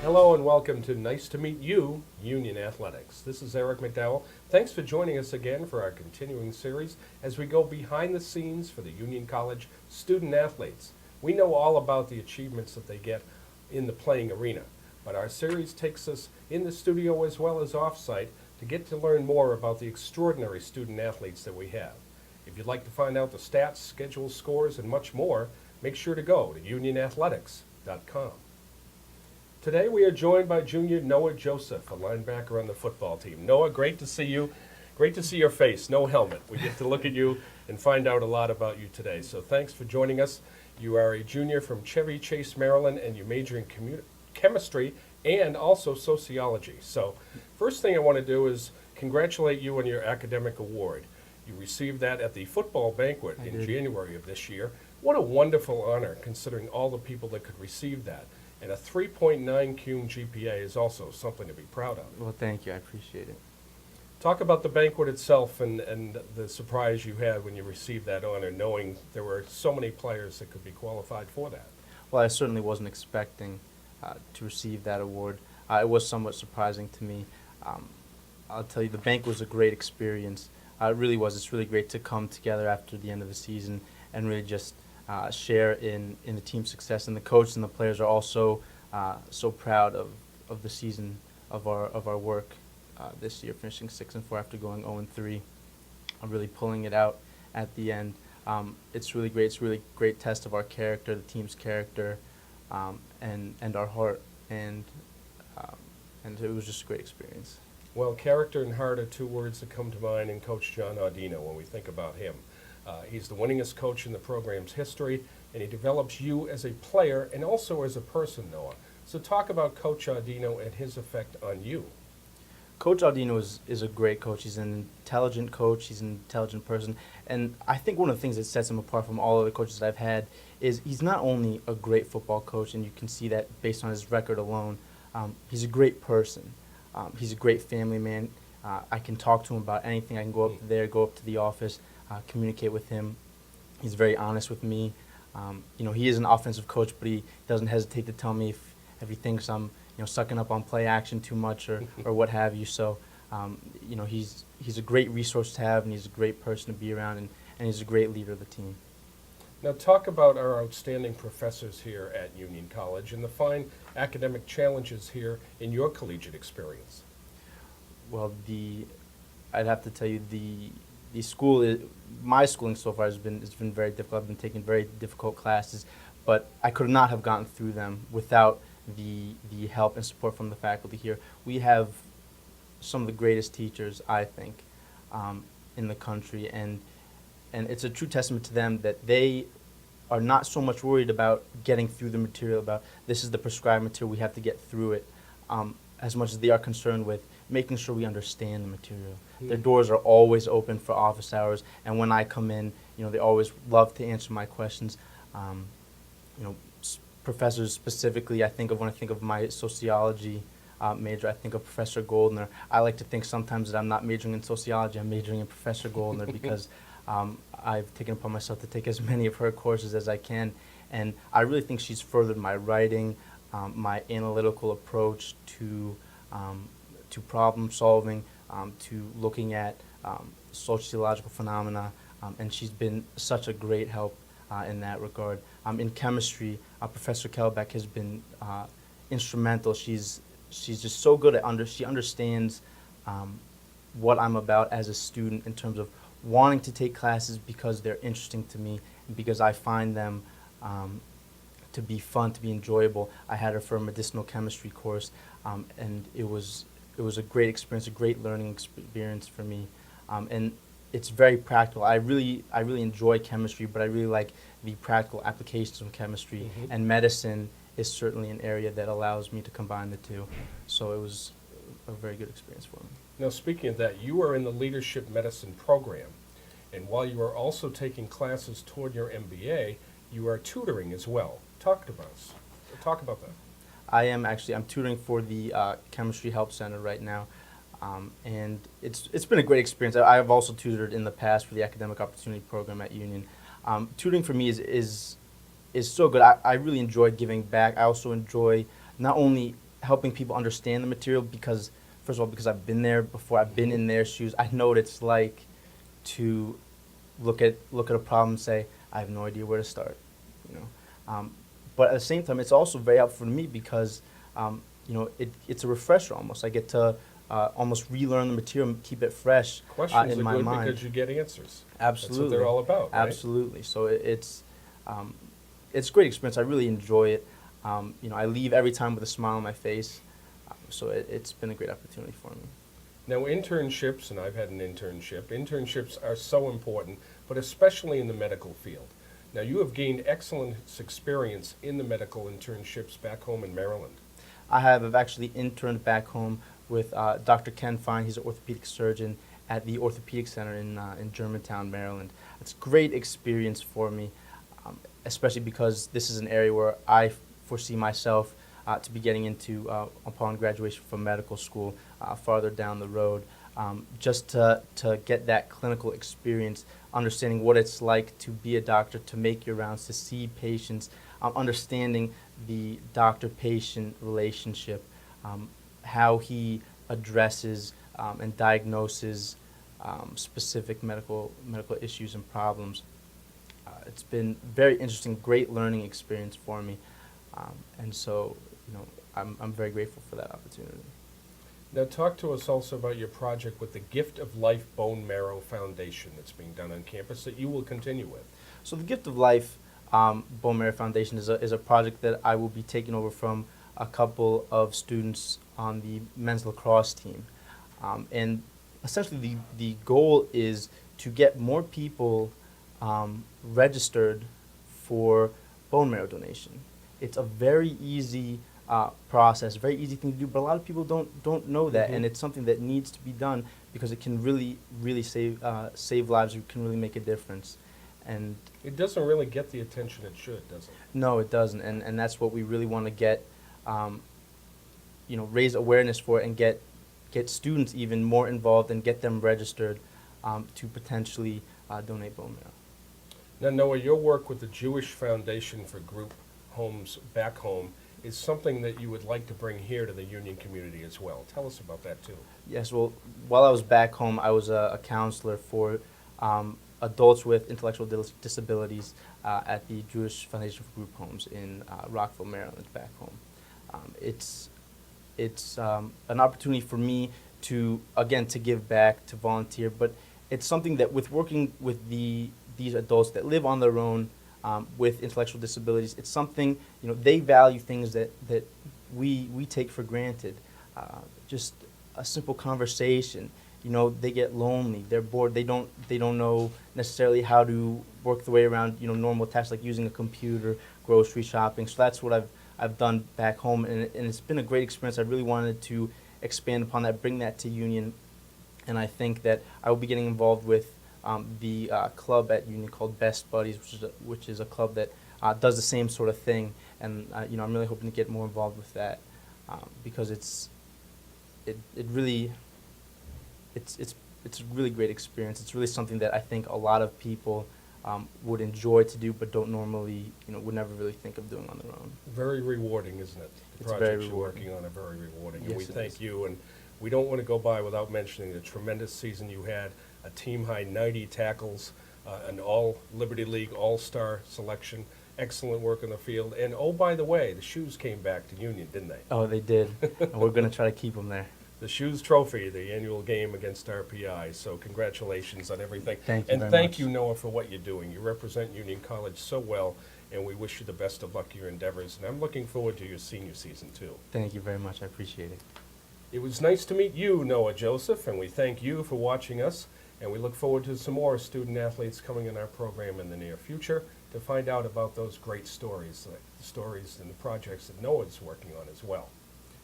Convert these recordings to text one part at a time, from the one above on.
Hello and welcome to Nice to Meet You, Union Athletics. This is Eric McDowell. Thanks for joining us again for our continuing series as we go behind the scenes for the Union College student athletes. We know all about the achievements that they get in the playing arena, but our series takes us in the studio as well as off-site to get to learn more about the extraordinary student athletes that we have. If you'd like to find out the stats, schedules, scores, and much more, make sure to go to unionathletics.com. Today we are joined by junior Noah Joseph, a linebacker on the football team. Noah, great to see you. Great to see your face, no helmet. We get to look at you and find out a lot about you today. So thanks for joining us. You are a junior from Chevy Chase, Maryland, and you major in chemistry and also sociology. So first thing I want to do is congratulate you on your academic award. You received that at the football banquet in January of this year. What a wonderful honor, considering all the people that could receive that. And a 3.9 cum GPA is also something to be proud of. Well, thank you. I appreciate it. Talk about the banquet itself and the surprise you had when you received that honor, knowing there were so many players that could be qualified for that. Well, I certainly wasn't expecting to receive that award. It was somewhat surprising to me. I'll tell you, the banquet was a great experience. It really was. It's really great to come together after the end of the season and really just share in the team's success, and the coach and the players are also so proud of the season of our work this year, finishing 6-4 after going 0-3. I'm really pulling it out at the end. It's really great. It's a really great test of our character, the team's character, and our heart, and it was just a great experience. Well, character and heart are two words that come to mind in Coach John Audino when we think about him. He's the winningest coach in the program's history, and he develops you as a player and also as a person, Noah. So talk about Coach Audino and his effect on you. Coach Audino is a great coach. He's an intelligent coach. He's an intelligent person. And I think one of the things that sets him apart from all other coaches that I've had is he's not only a great football coach, and you can see that based on his record alone, he's a great person. He's a great family man. I can talk to him about anything. I can go up there, go up to the office, communicate with him. He's very honest with me. He is an offensive coach, but he doesn't hesitate to tell me if he thinks I'm sucking up on play action too much or what have you. So, he's a great resource to have, and he's a great person to be around, and he's a great leader of the team. Now talk about our outstanding professors here at Union College and the fine academic challenges here in your collegiate experience. Well, I'd have to tell you the school, my schooling so far has been very difficult. I've been taking very difficult classes, but I could not have gotten through them without the help and support from the faculty here. We have some of the greatest teachers, I think, in the country, and it's a true testament to them that they are not so much worried about getting through the material, about this is the prescribed material, we have to get through it, as much as they are concerned with making sure we understand the material. Their doors are always open for office hours, and when I come in, they always love to answer my questions. Professors specifically, when I think of my sociology major, I think of Professor Goldner. I like to think sometimes that I'm not majoring in sociology, I'm majoring in Professor Goldner because I've taken upon myself to take as many of her courses as I can, and I really think she's furthered my writing, my analytical approach to problem solving, to looking at sociological phenomena, and she's been such a great help in that regard. In chemistry, Professor Kelbeck has been instrumental. She's just so good at she understands what I'm about as a student in terms of wanting to take classes because they're interesting to me and because I find them to be fun, to be enjoyable. I had her for a medicinal chemistry course, and it was a great experience, a great learning experience for me, and it's very practical. I really enjoy chemistry, but I really like the practical applications of chemistry, and medicine is certainly an area that allows me to combine the two. So it was a very good experience for me. Now speaking of that, you are in the Leadership Medicine program, and while you are also taking classes toward your MBA, you are tutoring as well. Talk about that. I'm tutoring for the Chemistry Help Center right now, and it's been a great experience. I've also tutored in the past for the Academic Opportunity Program at Union. Tutoring for me is so good. I really enjoy giving back. I also enjoy not only helping people understand the material because, first of all, because I've been there before, I've been in their shoes. I know what it's like to look at a problem and say, I have no idea where to start, you know. But at the same time, it's also very helpful for me because, you know, it's a refresher almost. I get to almost relearn the material and keep it fresh Questions in are my good mind. because you get answers. Absolutely. That's what they're all about, right? Absolutely. So it's a great experience. I really enjoy it. You know, I leave every time with a smile on my face. So it's been a great opportunity for me. Now, internships, and I've had an internship, internships are so important, but especially in the medical field. Now, you have gained excellent experience in the medical internships back home in Maryland. I've actually interned back home with Dr. Ken Fine. He's an orthopedic surgeon at the Orthopedic Center in Germantown, Maryland. It's a great experience for me, especially because this is an area where I foresee myself to be getting into upon graduation from medical school farther down the road. Just to get that clinical experience, understanding what it's like to be a doctor, to make your rounds, to see patients, understanding the doctor-patient relationship, how he addresses and diagnoses specific medical issues and problems. It's been very interesting, great learning experience for me, and so you know I'm very grateful for that opportunity. Now, talk to us also about your project with the Gift of Life Bone Marrow Foundation that's being done on campus that you will continue with. So the Gift of Life Bone Marrow Foundation is a project that I will be taking over from a couple of students on the men's lacrosse team. And essentially the goal is to get more people registered for bone marrow donation. It's a very easy process, very easy thing to do, but a lot of people don't know that, and it's something that needs to be done because it can really save lives. It can really make a difference. And it doesn't really get the attention it should, does it? No, it doesn't, and that's what we really want to get, you know, raise awareness for it and get students even more involved and get them registered to potentially donate bone marrow. Now, Noah, your work with the Jewish Foundation for Group Homes back home is something that you would like to bring here to the Union community as well. Tell us about that too. Yes, well, while I was back home, I was a counselor for adults with intellectual disabilities at the Jewish Foundation for Group Homes in Rockville, Maryland, back home. It's an opportunity for me to, again, to give back, to volunteer, but it's something that with working with these adults that live on their own with intellectual disabilities, it's something, you know, they value things that we take for granted. Just a simple conversation. You know, they get lonely, they're bored, they don't know necessarily how to work their way around, you know, normal tasks like using a computer, grocery shopping. So that's what I've done back home, and it's been a great experience. I really wanted to expand upon that, bring that to Union, and I think that I will be getting involved with the club at Union called Best Buddies, which is a club that does the same sort of thing, and you know, I'm really hoping to get more involved with that because it's a really great experience. It's really something that I think a lot of people would enjoy to do, but don't normally, you know, would never really think of doing on their own. Very rewarding, isn't it? The It's very projects you're rewarding. working on are very rewarding, and Yes, we it thank is. you. And we don't want to go by without mentioning the tremendous season you had, a team-high 90 tackles, an all-Liberty League all-star selection, excellent work in the field. And oh, by the way, the shoes came back to Union, didn't they? Oh, they did, and we're going to try to keep them there. The Shoes Trophy, the annual game against RPI. So congratulations on everything. Thank you and very thank much. you, Noah, for what you're doing. You represent Union College so well, and we wish you the best of luck in your endeavors. And I'm looking forward to your senior season, too. Thank you very much. I appreciate it. It was nice to meet you, Noah Joseph, and we thank you for watching us. And we look forward to some more student athletes coming in our program in the near future to find out about those great stories, the stories and the projects that Noah's working on as well.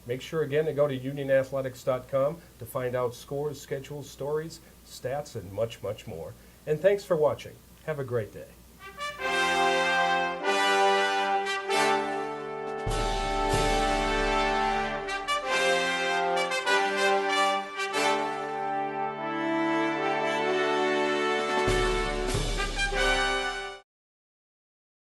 Make sure again to go to unionathletics.com to find out scores, schedules, stories, stats, and much, much more. And thanks for watching. Have a great day.